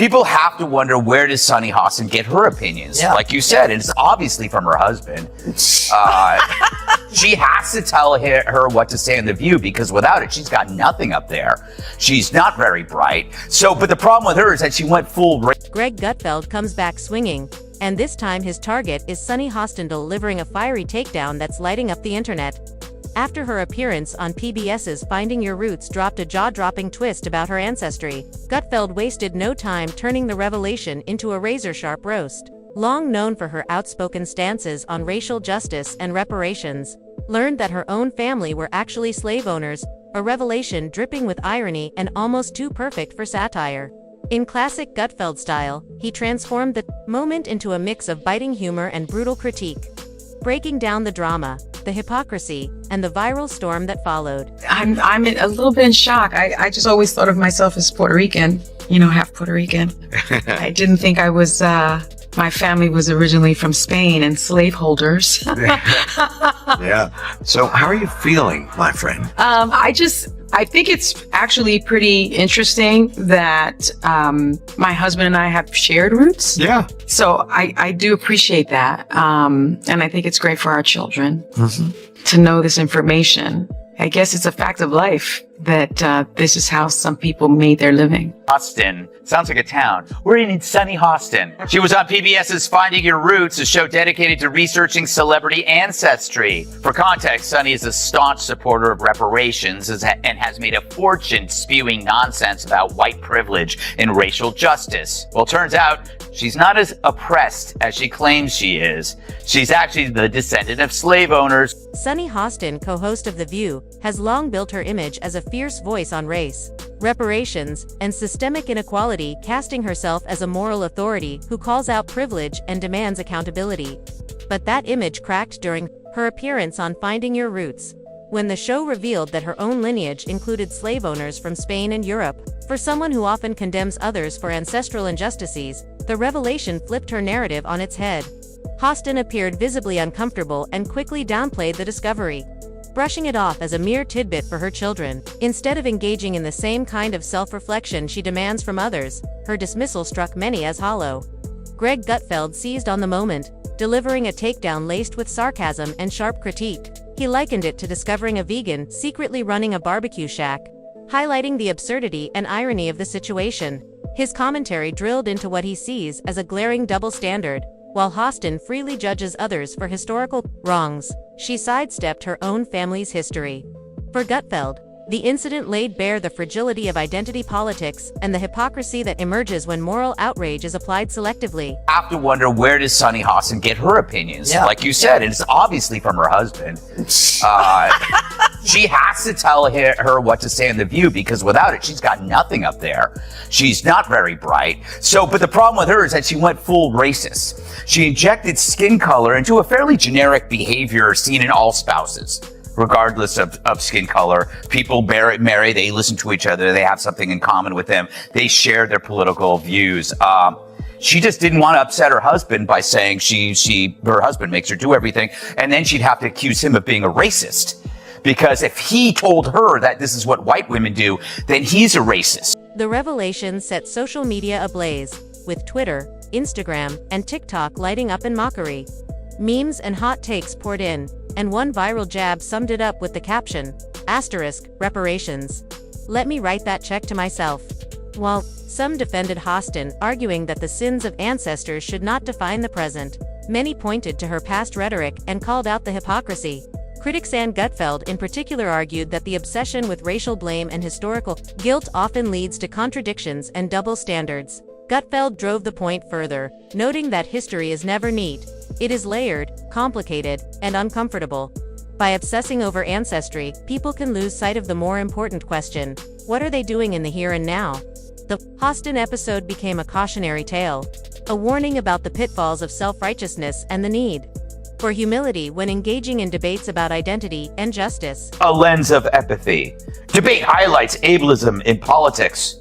People have to wonder, where does Sunny Hostin get her opinions? Yeah. Like you said, and it's obviously from her husband. She has to tell her what to say in The View, because without it, she's got nothing up there. She's not very bright. But the problem with her is that she went full. Greg Gutfeld comes back swinging, and this time his target is Sunny Hostin delivering a fiery takedown that's lighting up the internet. After her appearance on PBS's Finding Your Roots dropped a jaw-dropping twist about her ancestry, Gutfeld wasted no time turning the revelation into a razor-sharp roast. Long known for her outspoken stances on racial justice and reparations, learned that her own family were actually slave owners, a revelation dripping with irony and almost too perfect for satire. In classic Gutfeld style, he transformed the moment into a mix of biting humor and brutal critique, breaking down the drama, the hypocrisy, and the viral storm that followed. I'm a little bit in shock. I just always thought of myself as Puerto Rican, half Puerto Rican. I didn't think I was, my family was originally from Spain and slaveholders. Yeah. So how are you feeling, my friend? I think it's actually pretty interesting that my husband and I have shared roots. Yeah. So I do appreciate that. And I think it's great for our children to know this information. I guess it's a fact of life that this is how some people made their living. Hostin sounds like a town. We're in Sunny Hostin. She was on PBS's Finding Your Roots, a show dedicated to researching celebrity ancestry. For context, Sunny is a staunch supporter of reparations and has made a fortune spewing nonsense about white privilege and racial justice. Well, turns out she's not as oppressed as she claims she is. She's actually the descendant of slave owners. Sunny Hostin, co-host of The View, has long built her image as a fierce voice on race, reparations, and systemic inequality, casting herself as a moral authority who calls out privilege and demands accountability. But that image cracked during her appearance on Finding Your Roots, when the show revealed that her own lineage included slave owners from Spain and Europe. For someone who often condemns others for ancestral injustices, the revelation flipped her narrative on its head. Hostin appeared visibly uncomfortable and quickly downplayed the discovery, brushing it off as a mere tidbit for her children. Instead of engaging in the same kind of self-reflection she demands from others, her dismissal struck many as hollow. Greg Gutfeld seized on the moment, delivering a takedown laced with sarcasm and sharp critique. He likened it to discovering a vegan secretly running a barbecue shack, highlighting the absurdity and irony of the situation. His commentary drilled into what he sees as a glaring double standard. While Hostin freely judges others for historical wrongs, she sidestepped her own family's history. For Gutfeld, the incident laid bare the fragility of identity politics and the hypocrisy that emerges when moral outrage is applied selectively. I have to wonder, where does Sunny Hostin get her opinions? Yeah. Like you said, it's obviously from her husband. She has to tell her what to say in The View, because without it, she's got nothing up there. She's not very bright. But the problem with her is that she went full racist. She injected skin color into a fairly generic behavior seen in all spouses. Regardless of skin color, people marry, they listen to each other, they have something in common with them, they share their political views. She just didn't want to upset her husband by saying her husband makes her do everything, and then she'd have to accuse him of being a racist. Because if he told her that this is what white women do, then he's a racist. The revelation set social media ablaze, with Twitter, Instagram, and TikTok lighting up in mockery. Memes and hot takes poured in, and one viral jab summed it up with the caption, *reparations. Let me write that check to myself. While some defended Hostin, arguing that the sins of ancestors should not define the present, many pointed to her past rhetoric and called out the hypocrisy. Critics and Gutfeld in particular argued that the obsession with racial blame and historical guilt often leads to contradictions and double standards. Gutfeld drove the point further, noting that history is never neat. It is layered, complicated, and uncomfortable. By obsessing over ancestry, people can lose sight of the more important question: what are they doing in the here and now? The Hostin episode became a cautionary tale, a warning about the pitfalls of self-righteousness and the need for humility when engaging in debates about identity and justice. A lens of empathy. Debate highlights ableism in politics.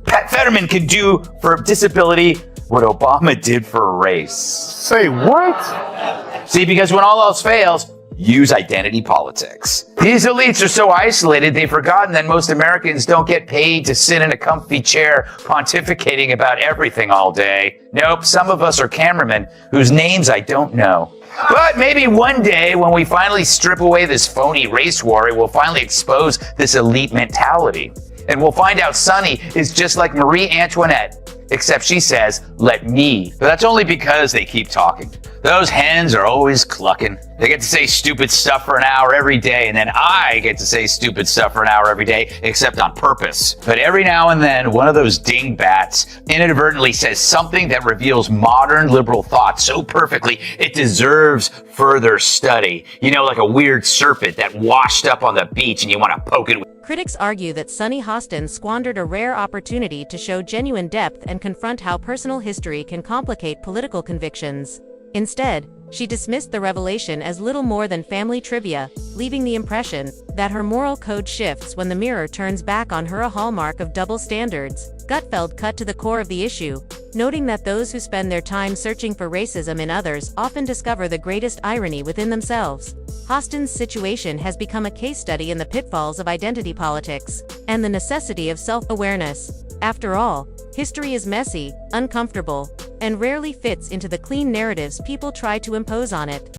Pat Fetterman can do for disability what Obama did for race. Say what? See, because when all else fails, use identity politics. These elites are so isolated, they've forgotten that most Americans don't get paid to sit in a comfy chair pontificating about everything all day. Nope, some of us are cameramen whose names I don't know. But maybe one day, when we finally strip away this phony race war, it will finally expose this elite mentality. And we'll find out Sunny is just like Marie Antoinette, except she says, "Let me." But that's only because they keep talking. Those hens are always clucking. They get to say stupid stuff for an hour every day, and then I get to say stupid stuff for an hour every day, except on purpose. But every now and then, one of those dingbats inadvertently says something that reveals modern liberal thought so perfectly it deserves further study. You know, like a weird serpent that washed up on the beach and you want to poke it with. Critics argue that Sunny Hostin squandered a rare opportunity to show genuine depth and confront how personal history can complicate political convictions. Instead, she dismissed the revelation as little more than family trivia, leaving the impression that her moral code shifts when the mirror turns back on her, a hallmark of double standards. Gutfeld cut to the core of the issue, noting that those who spend their time searching for racism in others often discover the greatest irony within themselves. Hostin's situation has become a case study in the pitfalls of identity politics and the necessity of self-awareness. After all, history is messy, uncomfortable, and rarely fits into the clean narratives people try to impose on it.